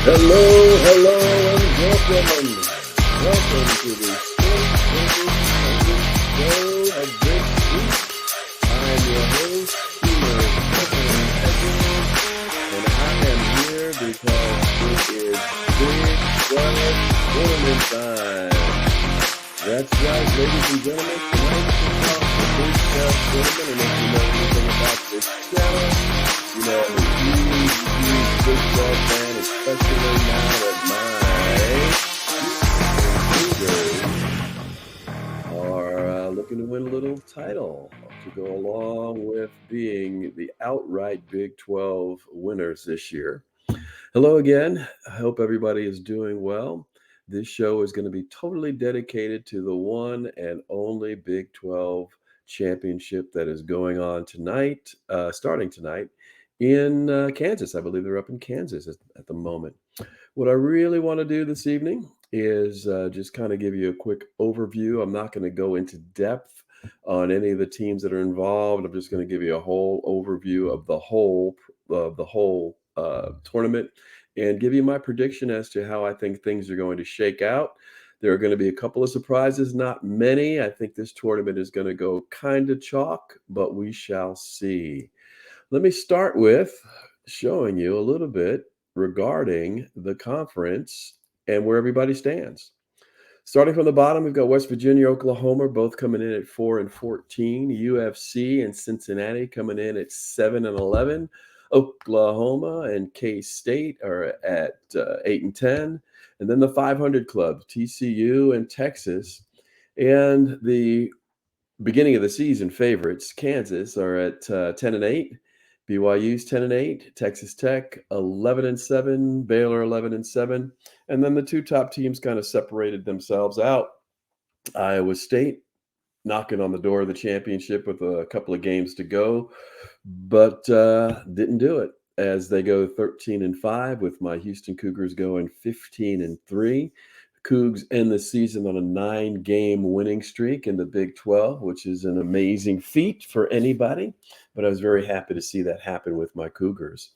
Hello, hello, and welcome. Welcome to the Sports Show of this week. I'm your host, Peter and I am here because it is Big 12 tournament time. That's right, ladies and gentlemen. Tonight we talk the Big 12 tournament, and if you know anything about this channel, you know I'm a huge Big 12 fan, especially now that my Cougars are looking to win a little title to go along with being the outright Big 12 winners this year. Hello again. I hope everybody is doing well. This show is going to be totally dedicated to the one and only Big 12 championship that is going on tonight, starting tonight in Kansas. I believe they're up in Kansas at the moment. What I really want to do this evening is just kind of give you a quick overview. I'm not going to go into depth on any of the teams that are involved. I'm just going to give you a whole overview of the whole tournament and give you my prediction as to how I think things are going to shake out. There are going to be a couple of surprises, not many. I think this tournament is going to go kind of chalk, but we shall see. Let me start with showing you a little bit regarding the conference and where everybody stands. Starting from the bottom, we've got West Virginia, Oklahoma, both coming in at 4 and 14. UFC and Cincinnati coming in at 7 and 11. Oklahoma and K-State are at 8 and 10. And then the 500 club, TCU and Texas. And the beginning of the season favorites, Kansas, are at 10 and 8. BYU's 10 and 8, Texas Tech 11 and 7, Baylor 11 and 7, and then the two top teams kind of separated themselves out. Iowa State knocking on the door of the championship with a couple of games to go, but didn't do it as they go 13 and 5 with my Houston Cougars going 15 and 3. Cougs end the season on a 9-game winning streak in the Big 12, which is an amazing feat for anybody. But I was very happy to see that happen with my Cougars.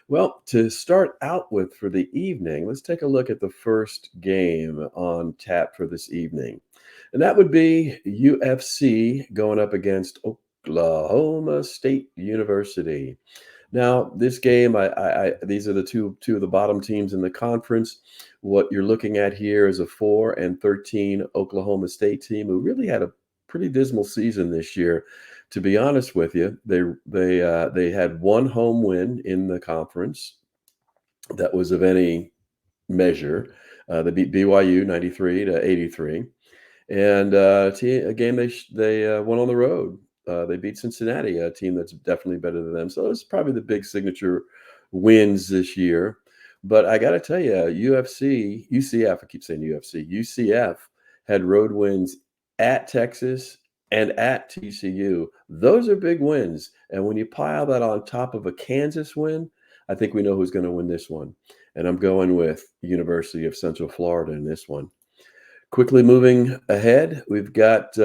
Well, to start out with for the evening, let's take a look at the first game on tap for this evening. And that would be UFC going up against Oklahoma State University. Now, this game, these are the two of the bottom teams in the conference. What you're looking at here is a 4 and 13 Oklahoma State team who really had a pretty dismal season this year. To be honest with you, they had one home win in the conference that was of any measure. They beat BYU 93-83, and a game they won on the road. They beat Cincinnati, a team that's definitely better than them. So it's probably the big signature wins this year. But I got to tell you, UCF, I keep saying UFC, UCF had road wins at Texas and at TCU. Those are big wins. And when you pile that on top of a Kansas win, I think we know who's going to win this one. And I'm going with University of Central Florida in this one. Quickly moving ahead, we've got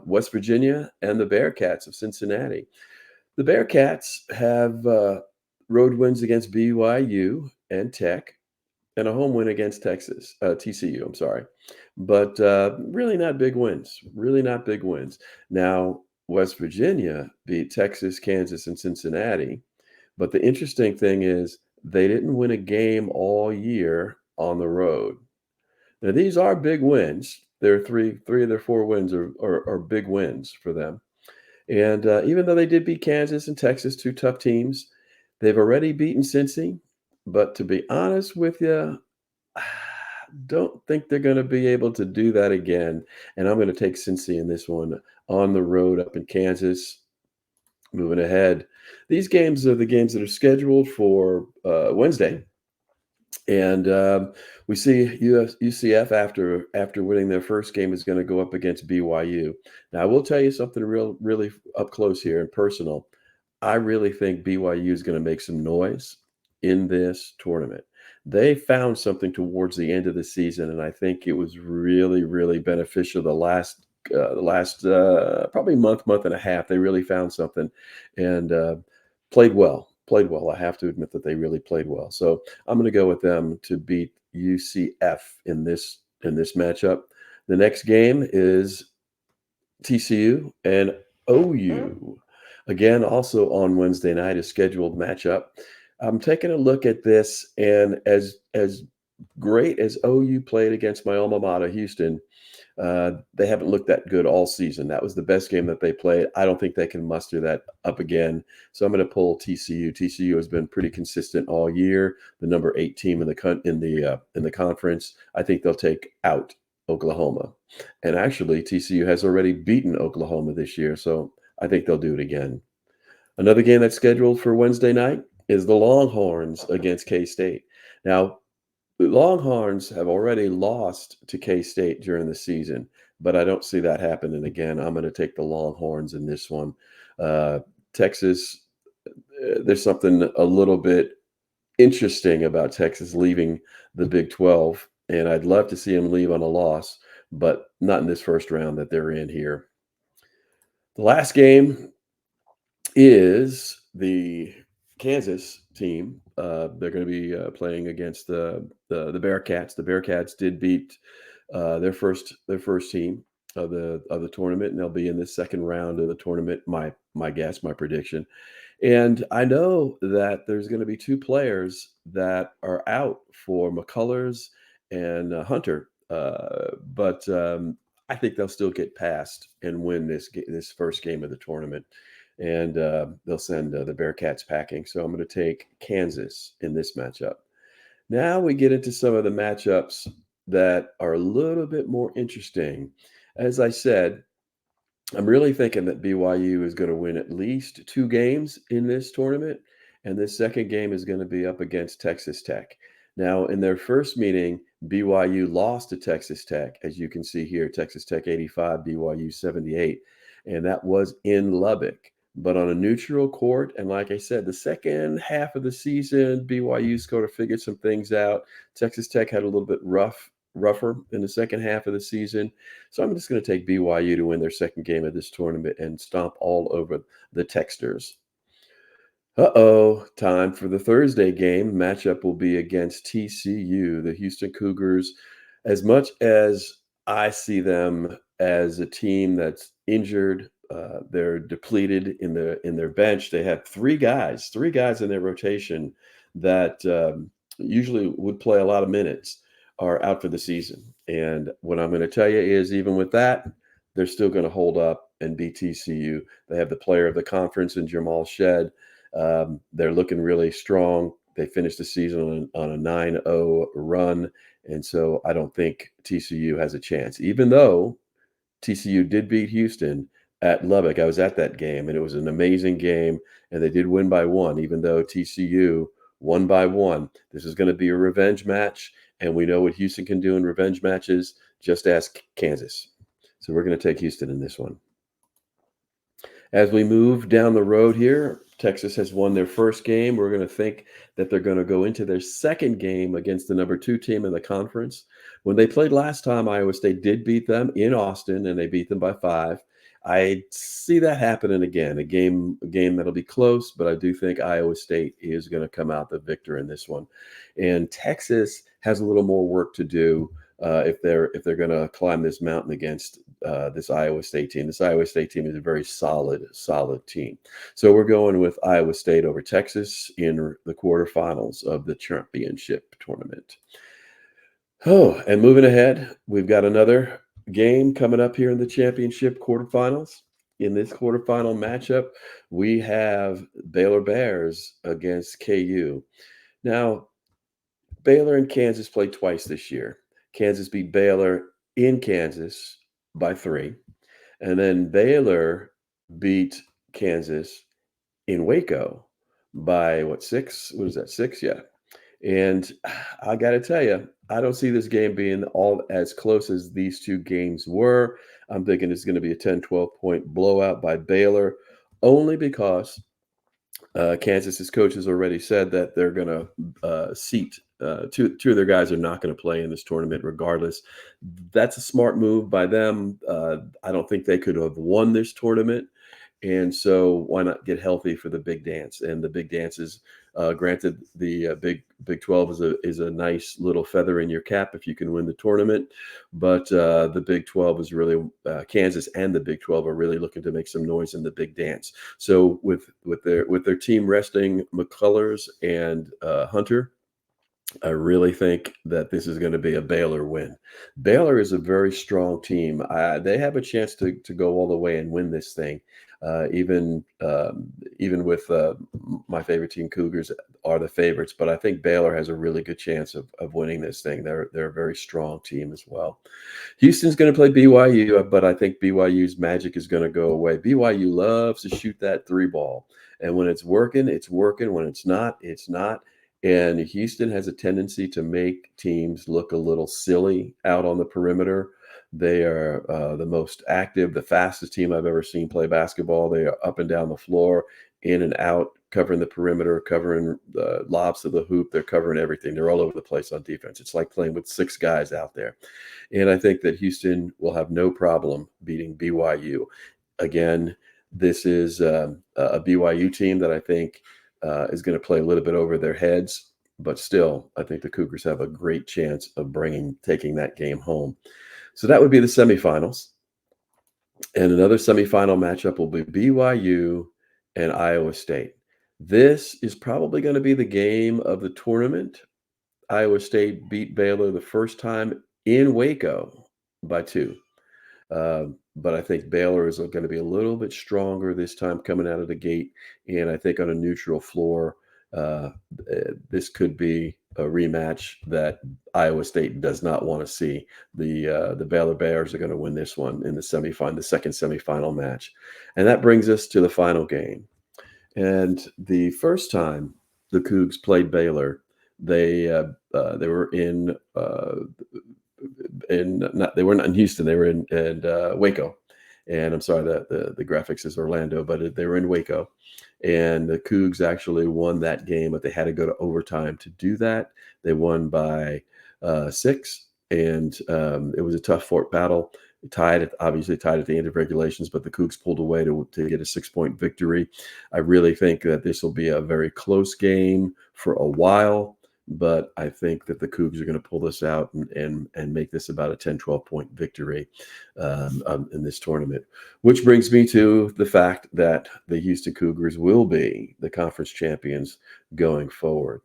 West Virginia and the Bearcats of Cincinnati. The Bearcats have road wins against BYU and Tech and a home win against TCU, I'm sorry. But really not big wins, really not big wins. Now, West Virginia beat Texas, Kansas, and Cincinnati. But the interesting thing is they didn't win a game all year on the road. Now, these are big wins. There are three of their 4 wins are big wins for them. And even though they did beat Kansas and Texas, 2 tough teams, they've already beaten Cincy. But to be honest with you, I don't think they're going to be able to do that again. And I'm going to take Cincy in this one on the road up in Kansas. Moving ahead, these games are the games that are scheduled for Wednesday. And we see UCF after winning their first game is going to go up against BYU. Now, I will tell you something really up close here and personal. I really think BYU is going to make some noise in this tournament. They found something towards the end of the season, and I think it was really, really beneficial. The last probably month and a half, they really found something and played well. played well. I have to admit that they really played well. So I'm going to go with them to beat UCF in this matchup. The next game is TCU and OU. Again, also on Wednesday night, a scheduled matchup. I'm taking a look at this, and as great as OU played against my alma mater, Houston, they haven't looked that good all season. That was the best game that they played. I don't think they can muster that up again. So I'm going to pull TCU. TCU has been pretty consistent all year. The number 8 team in the conference. I think they'll take out Oklahoma. And actually, TCU has already beaten Oklahoma this year, so I think they'll do it again. Another game that's scheduled for Wednesday night is the Longhorns against K State. Now, the Longhorns have already lost to K-State during the season, but I don't see that happening again. I'm going to take the Longhorns in this one. Uh, Texas, there's something a little bit interesting about Texas leaving the Big 12, and I'd love to see them leave on a loss, but not in this first round that they're in here. The last game is the Kansas team. They're going to be playing against the Bearcats. The Bearcats did beat their first team of the tournament, and they'll be in the second round of the tournament. My guess, my prediction. And I know that there's going to be two players that are out for McCullers and Hunter, but I think they'll still get past and win this first game of the tournament, and they'll send the Bearcats packing. So I'm going to take Kansas in this matchup. Now we get into some of the matchups that are a little bit more interesting. As I said, I'm really thinking that BYU is going to win at least 2 games in this tournament, and this second game is going to be up against Texas Tech. Now, in their first meeting, BYU lost to Texas Tech, as you can see here, Texas Tech 85, BYU 78, and that was in Lubbock. But on a neutral court, and like I said, the second half of the season, BYU sort of figured some things out. Texas Tech had a little bit rougher in the second half of the season. So I'm just going to take BYU to win their second game of this tournament and stomp all over the Texters. Uh-oh, time for the Thursday game. Matchup will be against TCU, the Houston Cougars. As much as I see them as a team that's injured, they're depleted in their bench. They have three guys in their rotation that usually would play a lot of minutes are out for the season. And what I'm going to tell you is, even with that, they're still going to hold up and beat TCU. They have the player of the conference in Jamal Shed. They're looking really strong. They finished the season on a 9-0 run. And so I don't think TCU has a chance, even though TCU did beat Houston at Lubbock. I was at that game, and it was an amazing game, and they did win by 1, even though TCU won by 1. This is going to be a revenge match, and we know what Houston can do in revenge matches. Just ask Kansas. So we're going to take Houston in this one. As we move down the road here, Texas has won their first game. We're going to think that they're going to go into their second game against the number 2 team in the conference. When they played last time, Iowa State did beat them in Austin, and they beat them by 5. I see that happening again, a game that'll be close, but I do think Iowa State is going to come out the victor in this one. And Texas has a little more work to do if they're going to climb this mountain against this Iowa State team. This Iowa State team is a very solid team. So we're going with Iowa State over Texas in the quarterfinals of the championship tournament. Oh, and moving ahead, we've got another game coming up here in the championship quarterfinals. In this quarterfinal matchup, we have Baylor Bears against KU. Now, Baylor and Kansas played twice this year. Kansas beat Baylor in Kansas by 3. And then Baylor beat Kansas in Waco by 6? What is that? 6? Yeah. And I got to tell you, I don't see this game being all as close as these two games were. I'm thinking it's going to be a 10, 12-point blowout by Baylor, only because Kansas's coach has already said that they're going to seat two of their guys are not going to play in this tournament regardless. That's a smart move by them. I don't think they could have won this tournament. And so why not get healthy for the big dance? And the big dance is, granted, the Big 12 is a nice little feather in your cap if you can win the tournament, but the Big 12 is really Kansas and the Big 12 are really looking to make some noise in the big dance. So with their team resting McCullers and Hunter, I really think that this is going to be a Baylor win. Baylor is a very strong team. They have a chance to go all the way and win this thing. Even with my favorite team, Cougars are the favorites, but I think Baylor has a really good chance of winning this thing. They're a very strong team as well. Houston's going to play BYU, but I think BYU's magic is going to go away. BYU loves to shoot that three ball, and when it's working, it's working. When it's not, it's not. And Houston has a tendency to make teams look a little silly out on the perimeter. They are the most active, the fastest team I've ever seen play basketball. They are up and down the floor, in and out, covering the perimeter, covering the lobs to the hoop. They're covering everything. They're all over the place on defense. It's like playing with six guys out there. And I think that Houston will have no problem beating BYU. Again, this is a BYU team that I think is going to play a little bit over their heads, but still, I think the Cougars have a great chance of taking that game home. So that would be the semifinals. And another semifinal matchup will be BYU and Iowa State. This is probably going to be the game of the tournament. Iowa State beat Baylor the first time in Waco by 2. But I think Baylor is going to be a little bit stronger this time coming out of the gate. And I think on a neutral floor, this could be a rematch that Iowa State does not want to see. The Baylor Bears are going to win this one in the semifinal, the second semifinal match. And that brings us to the final game. And the first time the Cougs played Baylor, they were they were not in Houston. They were in Waco, and I'm sorry that the graphics is Orlando, but they were in Waco, and the Cougs actually won that game, but they had to go to overtime to do that. They won by 6, and it was a tough fought battle. Obviously tied at the end of regulations, but the Cougs pulled away to get a 6-point victory. I really think that this will be a very close game for a while, but I think that the Cougs are going to pull this out and make this about a 10, 12-point victory in this tournament, which brings me to the fact that the Houston Cougars will be the conference champions going forward.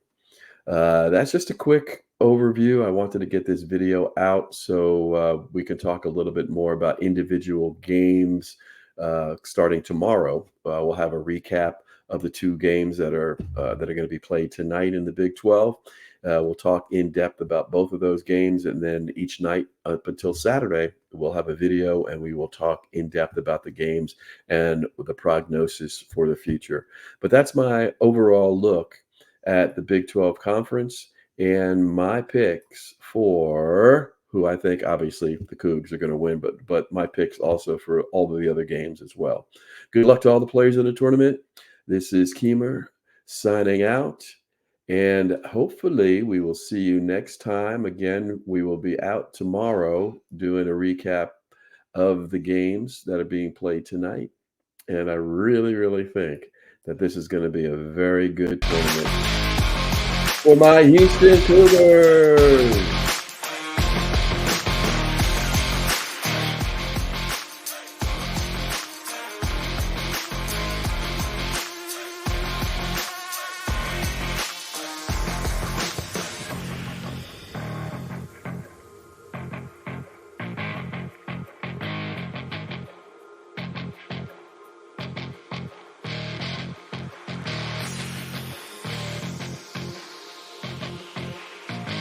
That's just a quick overview. I wanted to get this video out so we can talk a little bit more about individual games starting tomorrow. We'll have a recap of the 2 games that are going to be played tonight in the Big 12. We'll talk in depth about both of those games, and then each night up until Saturday, we'll have a video and we will talk in depth about the games and the prognosis for the future. But that's my overall look at the Big 12 Conference and my picks for who I think obviously the Cougs are going to win, but my picks also for all of the other games as well. Good luck to all the players in the tournament. This is Keemer signing out, and hopefully we will see you next time. Again, we will be out tomorrow doing a recap of the games that are being played tonight, and I really, really think that this is going to be a very good tournament for my Houston Cougars.